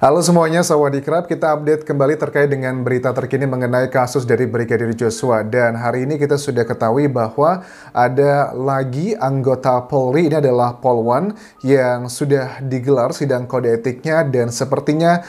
Halo semuanya, Sawadee-krap. Kita update kembali terkait dengan berita terkini mengenai kasus dari Brigadir Joshua. Dan hari ini kita sudah ketahui bahwa ada lagi anggota Polri, ini adalah Polwan, yang sudah digelar sidang kode etiknya. Dan sepertinya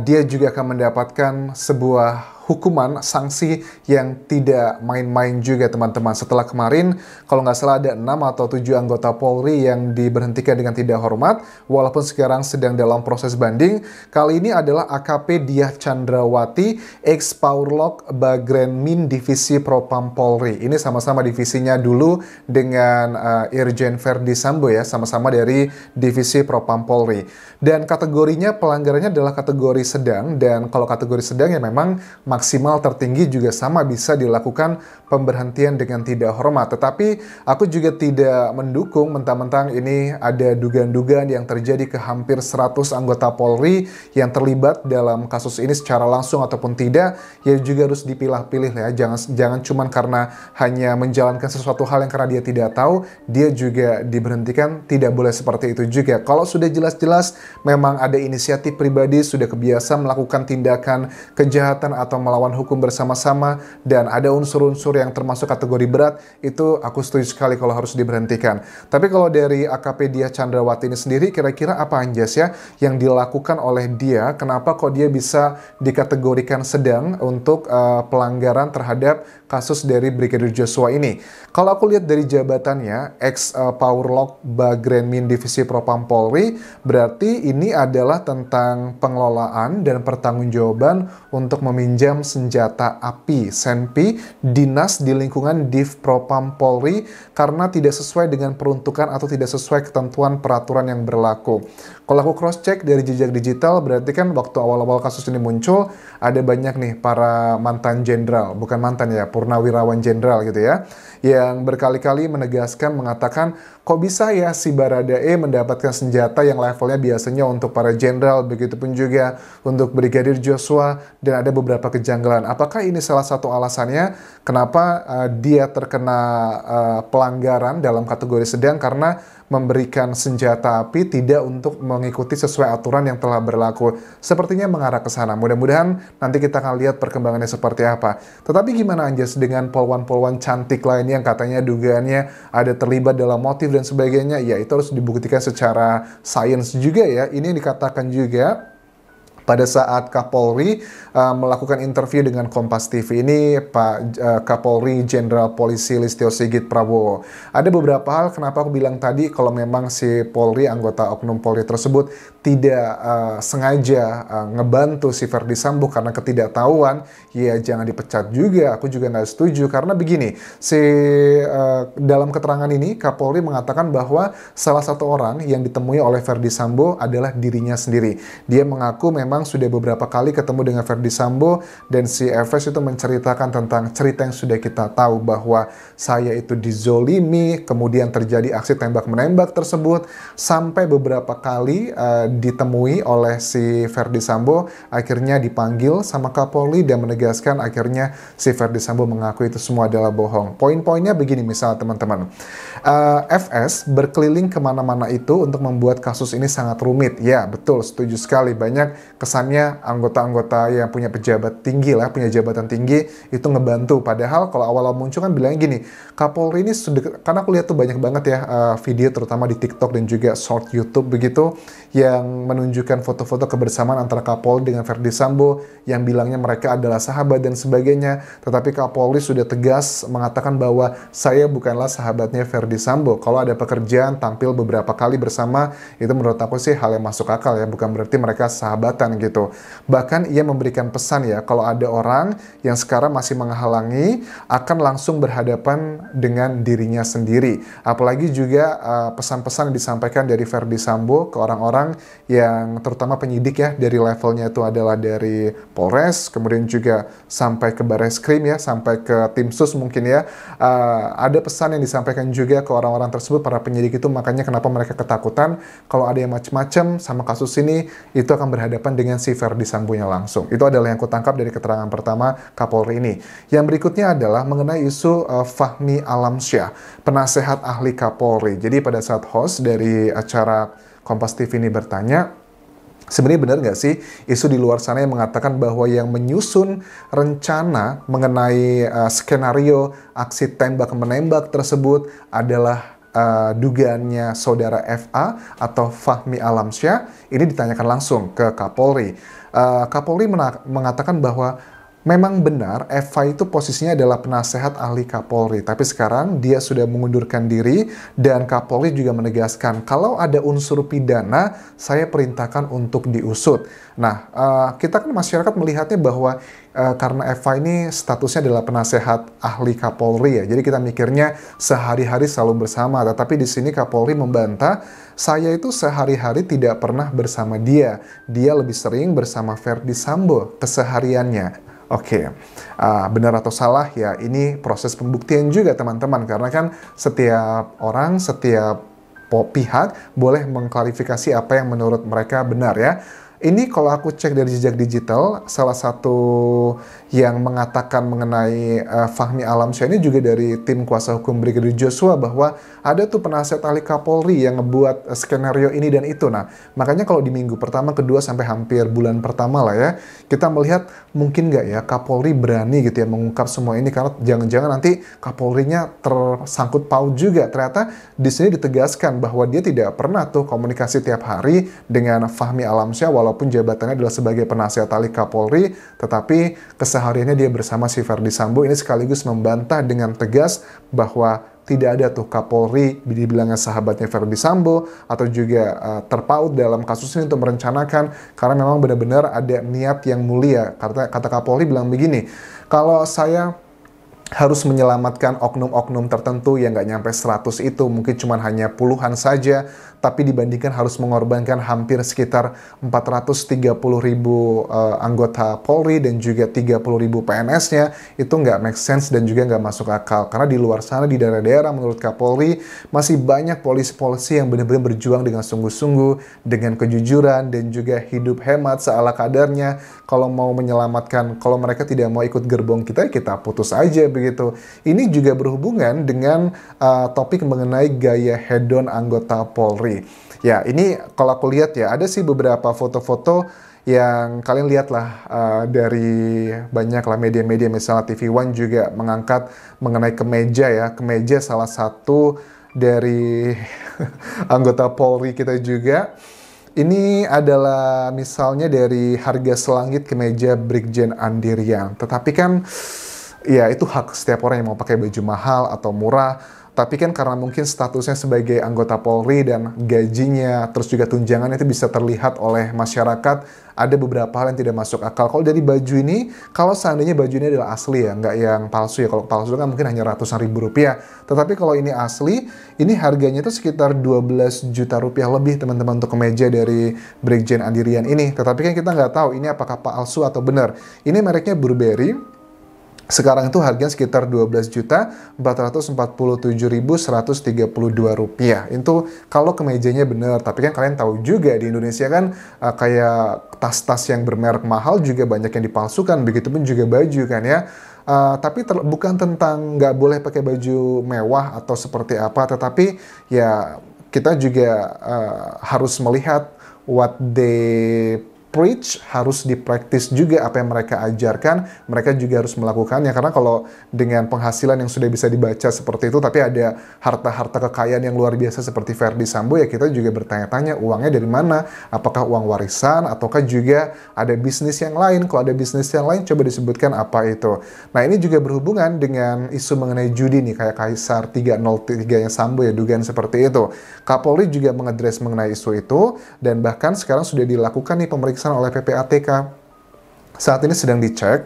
dia juga akan mendapatkan sebuah hukuman sanksi yang tidak main-main juga teman-teman. Setelah kemarin kalau nggak salah ada 6 atau 7 anggota Polri yang diberhentikan dengan tidak hormat walaupun sekarang sedang dalam proses banding. Kali ini adalah AKP Diah Chandrawati ex Paurlok Bagrenmin Divisi Propam Polri. Ini sama-sama divisinya dulu dengan Irjen Verdi Sambo ya, sama-sama dari Divisi Propam Polri. Dan kategorinya pelanggarannya adalah kategori sedang, dan kalau kategori sedang ya memang maksimal tertinggi juga sama bisa dilakukan pemberhentian dengan tidak hormat. Tetapi aku juga tidak mendukung mentang-mentang ini ada dugaan-dugaan yang terjadi ke hampir 100 anggota Polri yang terlibat dalam kasus ini secara langsung ataupun tidak, ya juga harus dipilah-pilih ya. Jangan cuman karena hanya menjalankan sesuatu hal yang karena dia tidak tahu, dia juga diberhentikan. Tidak boleh seperti itu juga. Kalau sudah jelas-jelas memang ada inisiatif pribadi, sudah kebiasa melakukan tindakan kejahatan atau melawan hukum bersama-sama, dan ada unsur-unsur yang termasuk kategori berat, itu aku setuju sekali kalau harus diberhentikan. Tapi kalau dari AKP Diah Chandrawati ini sendiri, kira-kira apa Anjas ya yang dilakukan oleh dia? Kenapa kok dia bisa dikategorikan sedang untuk pelanggaran terhadap kasus dari Brigadir Joshua ini? Kalau aku lihat dari jabatannya, ex Paurlok Bagrenmin Divisi Propam Polri, berarti ini adalah tentang pengelolaan dan pertanggungjawaban untuk meminjam senjata api (SENPI) dinas di lingkungan Div Propam Polri karena tidak sesuai dengan peruntukan atau tidak sesuai ketentuan peraturan yang berlaku. Kalau aku cross check dari jejak digital, berarti kan waktu awal-awal kasus ini muncul ada banyak nih para mantan jenderal, bukan mantan ya, purnawirawan jenderal gitu ya, yang berkali-kali menegaskan mengatakan kok bisa ya si Baradae mendapatkan senjata yang levelnya biasanya untuk para jenderal, begitupun juga untuk Brigadir Joshua, dan ada beberapa kejanggalan. Apakah ini salah satu alasannya kenapa dia terkena pelanggaran dalam kategori sedang karena memberikan senjata api tidak untuk mengikuti sesuai aturan yang telah berlaku? Sepertinya mengarah ke sana. Mudah-mudahan nanti kita akan lihat perkembangannya seperti apa. Tetapi gimana Anjas dengan polwan-polwan cantik lainnya yang katanya dugaannya ada terlibat dalam motif dan sebagainya? Ya itu harus dibuktikan secara sains juga ya. Ini dikatakan juga pada saat Kapolri melakukan interview dengan Kompas TV ini, Pak Kapolri Jenderal Polisi Listio Sigit Prabowo. Ada beberapa hal kenapa aku bilang tadi kalau memang si Polri, anggota oknum Polri tersebut tidak sengaja ngebantu si Verdi Sambo karena ketidaktahuan, ya jangan dipecat juga. Aku juga nggak setuju karena begini, dalam keterangan ini Kapolri mengatakan bahwa salah satu orang yang ditemui oleh Verdi Sambo adalah dirinya sendiri. Dia mengaku memang sudah beberapa kali ketemu dengan Verdi Sambo, dan si Efes itu menceritakan tentang cerita yang sudah kita tahu bahwa saya itu dizolimi, kemudian terjadi aksi tembak-menembak tersebut, sampai beberapa kali ditemui oleh si Verdi Sambo, akhirnya dipanggil sama Kapolri dan menegaskan akhirnya si Verdi Sambo mengaku itu semua adalah bohong. Poin-poinnya begini misalnya teman-teman, FS berkeliling kemana-mana itu untuk membuat kasus ini sangat rumit. Ya betul, setuju sekali, banyak kesannya anggota-anggota yang punya pejabat tinggi lah, punya jabatan tinggi itu ngebantu. Padahal kalau awal-awal muncul kan bilangnya gini, Kapolri ini sudah, karena aku lihat tuh banyak banget ya video terutama di TikTok dan juga short YouTube begitu, yang menunjukkan foto-foto kebersamaan antara Kapolri dengan Verdi Sambo yang bilangnya mereka adalah sahabat dan sebagainya. Tetapi Kapolri sudah tegas mengatakan bahwa saya bukanlah sahabatnya Verdi Sambo. Kalau ada pekerjaan tampil beberapa kali bersama, itu menurut aku sih hal yang masuk akal ya, bukan berarti mereka sahabatan gitu. Bahkan ia memberikan pesan ya, kalau ada orang yang sekarang masih menghalangi akan langsung berhadapan dengan dirinya sendiri. Apalagi juga pesan-pesan yang disampaikan dari Verdi Sambo ke orang-orang yang terutama penyidik ya, dari levelnya itu adalah dari Polres, kemudian juga sampai ke Bareskrim ya, sampai ke Tim Sus mungkin ya. Ada pesan yang disampaikan juga ke orang-orang tersebut, para penyidik itu, makanya kenapa mereka ketakutan kalau ada yang macam-macam sama kasus ini, itu akan berhadapan dengan si Verdi Sambo-nya langsung. Itu adalah yang kutangkap dari keterangan pertama Kapolri ini. Yang berikutnya adalah mengenai isu Fahmi Alamsyah, penasehat ahli Kapolri. Jadi pada saat host dari acara Kompas TV ini bertanya, Sebenarnya benar nggak sih isu di luar sana yang mengatakan bahwa yang menyusun rencana mengenai skenario aksi tembak-menembak tersebut adalah dugaannya saudara FA atau Fahmi Alamsyah? Ini ditanyakan langsung ke Kapolri. Kapolri mengatakan bahwa memang benar, Eva itu posisinya adalah penasehat ahli Kapolri. Tapi sekarang dia sudah mengundurkan diri dan Kapolri juga menegaskan kalau ada unsur pidana, saya perintahkan untuk diusut. Nah, kita kan masyarakat melihatnya bahwa karena Eva ini statusnya adalah penasehat ahli Kapolri ya. Jadi kita mikirnya sehari-hari selalu bersama. Tetapi di sini Kapolri membantah, saya itu sehari-hari tidak pernah bersama dia. Dia lebih sering bersama Verdi Sambo kesehariannya. Oke, benar atau salah ya ini proses pembuktian juga teman-teman. Karena kan setiap orang, setiap pihak boleh mengklarifikasi apa yang menurut mereka benar ya. Ini kalau aku cek dari jejak digital, salah satu yang mengatakan mengenai Fahmi Alamsyah ini juga dari tim kuasa hukum Brigadir Joshua bahwa ada tuh penasihat ahli Kapolri yang ngebuat skenario ini dan itu. Nah, makanya kalau di minggu pertama, kedua, sampai hampir bulan pertama lah ya, kita melihat mungkin nggak ya Kapolri berani gitu ya mengungkap semua ini karena jangan-jangan nanti Kapolrinya tersangkut paut juga. Ternyata di sini ditegaskan bahwa dia tidak pernah tuh komunikasi tiap hari dengan Fahmi Alamsyah walaupun jabatannya adalah sebagai penasihat ahli Kapolri, tetapi kesehariannya dia bersama si Verdi Sambo. Ini sekaligus membantah dengan tegas bahwa tidak ada tuh Kapolri dibilangnya sahabatnya Verdi Sambo atau juga terpaut dalam kasus ini untuk merencanakan, karena memang benar-benar ada niat yang mulia. Kata Kapolri bilang begini, kalau saya harus menyelamatkan oknum-oknum tertentu yang nggak nyampe 100 itu, mungkin cuma hanya puluhan saja, tapi dibandingkan harus mengorbankan hampir sekitar 430.000 anggota Polri dan juga 30.000 PNS-nya, itu nggak make sense dan juga nggak masuk akal. Karena di luar sana, di daerah-daerah, menurut Kapolri, masih banyak polisi-polisi yang benar-benar berjuang dengan sungguh-sungguh, dengan kejujuran, dan juga hidup hemat seala kadarnya. Kalau mau menyelamatkan, kalau mereka tidak mau ikut gerbong kita putus aja begitu. Ini juga berhubungan dengan topik mengenai gaya hedon anggota Polri. Ya, ini kalau aku lihat ya, ada sih beberapa foto-foto yang kalian lihatlah dari banyak lah media-media, misalnya TV One juga mengangkat mengenai kemeja ya, kemeja salah satu dari anggota Polri kita juga. Ini adalah misalnya dari harga selangit kemeja Brigjen Andirian. Tetapi kan ya itu hak setiap orang yang mau pakai baju mahal atau murah. Tapi kan karena mungkin statusnya sebagai anggota Polri dan gajinya, terus juga tunjangannya itu bisa terlihat oleh masyarakat, ada beberapa hal yang tidak masuk akal. Kalau dari baju ini, kalau seandainya baju ini adalah asli ya, nggak yang palsu ya. Kalau palsu kan mungkin hanya ratusan ribu rupiah. Tetapi kalau ini asli, ini harganya itu sekitar 12 juta rupiah lebih teman-teman untuk kemeja dari Brigjen Andirian ini. Tetapi kan kita nggak tahu ini apakah palsu atau benar. Ini mereknya Burberry. Sekarang itu harganya sekitar 12.447.132 rupiah. Itu kalau kemejanya benar. Tapi kan kalian tahu juga di Indonesia kan kayak tas-tas yang bermerek mahal juga banyak yang dipalsukan. Begitupun juga baju kan ya. Tapi bukan tentang nggak boleh pakai baju mewah atau seperti apa. Tetapi ya kita juga harus melihat what they preach, harus dipraktis juga apa yang mereka ajarkan, mereka juga harus melakukannya. Karena kalau dengan penghasilan yang sudah bisa dibaca seperti itu, tapi ada harta-harta kekayaan yang luar biasa seperti Verdi Sambo, ya kita juga bertanya-tanya uangnya dari mana, apakah uang warisan, ataukah juga ada bisnis yang lain. Kalau ada bisnis yang lain, coba disebutkan apa itu. Nah, ini juga berhubungan dengan isu mengenai judi nih, kayak Kaisar 303-nya Sambo ya, dugaan seperti itu. Kapolri juga mengadres mengenai isu itu, dan bahkan sekarang sudah dilakukan nih pemeriksaan oleh PPATK. Saat ini sedang dicek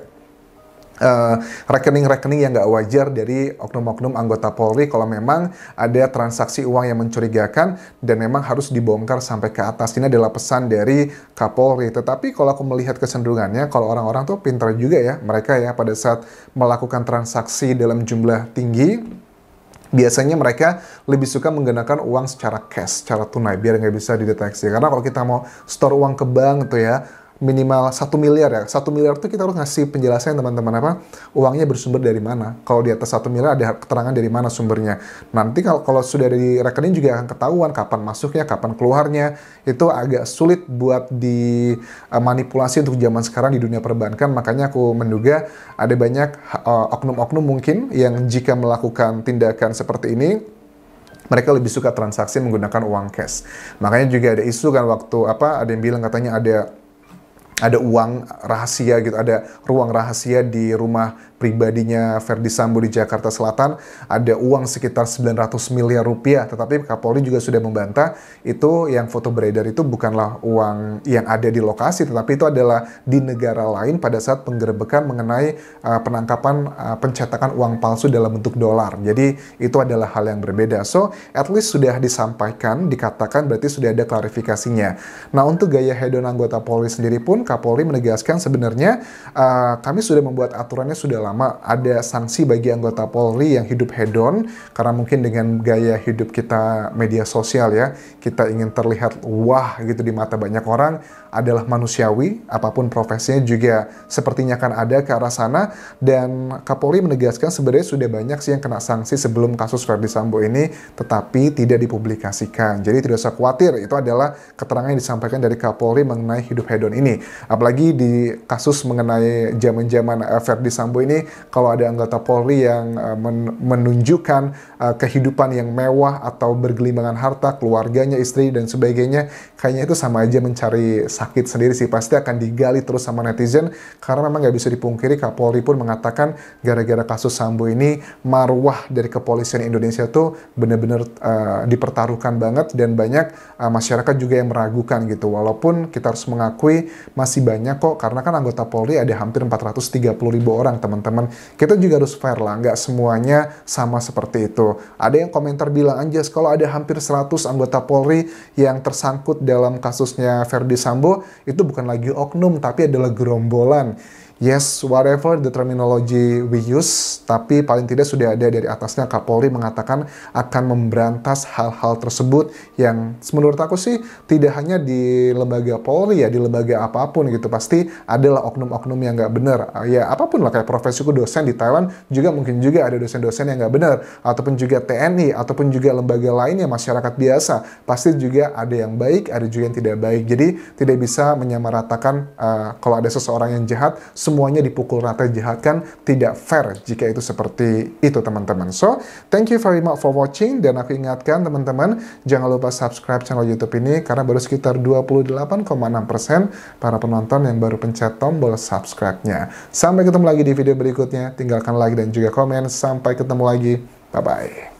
rekening-rekening yang nggak wajar dari oknum-oknum anggota Polri kalau memang ada transaksi uang yang mencurigakan dan memang harus dibongkar sampai ke atas. Ini adalah pesan dari Kapolri. Tetapi kalau aku melihat kecenderungannya, kalau orang-orang tuh pintar juga ya, mereka ya pada saat melakukan transaksi dalam jumlah tinggi, biasanya mereka lebih suka menggunakan uang secara cash, secara tunai, biar nggak bisa dideteksi. Karena kalau kita mau store uang ke bank tuh ya, minimal 1 miliar ya. 1 miliar itu kita harus ngasih penjelasan teman-teman, apa uangnya bersumber dari mana. Kalau di atas 1 miliar ada keterangan dari mana sumbernya. Nanti kalau sudah ada di rekening juga akan ketahuan kapan masuknya, kapan keluarnya. Itu agak sulit buat dimanipulasi untuk zaman sekarang di dunia perbankan. Makanya aku menduga ada banyak oknum-oknum mungkin yang jika melakukan tindakan seperti ini, mereka lebih suka transaksi menggunakan uang cash. Makanya juga ada isu kan waktu ada yang bilang katanya ada uang rahasia gitu, ada ruang rahasia di rumah pribadinya Ferdy Sambo di Jakarta Selatan, ada uang sekitar 900 miliar rupiah, tetapi Kapolri juga sudah membantah itu yang foto beredar itu bukanlah uang yang ada di lokasi, tetapi itu adalah di negara lain pada saat penggerebekan mengenai penangkapan pencetakan uang palsu dalam bentuk dolar. Jadi itu adalah hal yang berbeda. So, at least sudah disampaikan, dikatakan berarti sudah ada klarifikasinya. Nah, untuk gaya hedon anggota Polri sendiri pun Kapolri menegaskan sebenarnya kami sudah membuat aturannya sudah lama. Ada sanksi bagi anggota Polri yang hidup hedon karena mungkin dengan gaya hidup kita media sosial ya, kita ingin terlihat wah gitu di mata banyak orang, adalah manusiawi, apapun profesinya juga sepertinya akan ada ke arah sana. Dan Kapolri menegaskan sebenarnya sudah banyak sih yang kena sanksi sebelum kasus Ferdy Sambo ini, tetapi tidak dipublikasikan. Jadi tidak usah khawatir, itu adalah keterangan yang disampaikan dari Kapolri mengenai hidup hedon ini. Apalagi di kasus mengenai zaman-zaman Ferdy Sambo ini, kalau ada anggota Polri yang menunjukkan kehidupan yang mewah atau bergelimbangan harta, keluarganya, istri, dan sebagainya, kayaknya itu sama aja mencari sakit sendiri sih. Pasti akan digali terus sama netizen, karena memang nggak bisa dipungkiri Kapolri pun mengatakan gara-gara kasus Sambo ini, marwah dari kepolisian Indonesia tuh benar-benar dipertaruhkan banget, dan banyak masyarakat juga yang meragukan gitu. Walaupun kita harus mengakui masih banyak kok, karena kan anggota Polri ada hampir 430.000 orang teman-teman. Kita juga harus fair lah, nggak semuanya sama seperti itu. Ada yang komentar bilang, Anjas, kalau ada hampir 100 anggota Polri yang tersangkut dalam kasusnya Ferdy Sambo, itu bukan lagi oknum, tapi adalah gerombolan. Yes, whatever the terminology we use, tapi paling tidak sudah ada dari atasnya Kapolri mengatakan akan memberantas hal-hal tersebut yang menurut aku sih tidak hanya di lembaga Polri ya, di lembaga apapun gitu, pasti adalah oknum-oknum yang nggak benar. Ya apapun lah, kayak profesiku dosen di Thailand juga mungkin juga ada dosen-dosen yang nggak benar, ataupun juga TNI, ataupun juga lembaga lainnya, masyarakat biasa, pasti juga ada yang baik, ada juga yang tidak baik. Jadi tidak bisa menyamaratakan kalau ada seseorang yang jahat, semuanya dipukul rata jahat, kan tidak fair jika itu seperti itu teman-teman. So, thank you very much for watching, dan aku ingatkan teman-teman, jangan lupa subscribe channel YouTube ini karena baru sekitar 28,6% para penonton yang baru pencet tombol subscribe-nya. Sampai ketemu lagi di video berikutnya, tinggalkan like dan juga komen. Sampai ketemu lagi, bye-bye.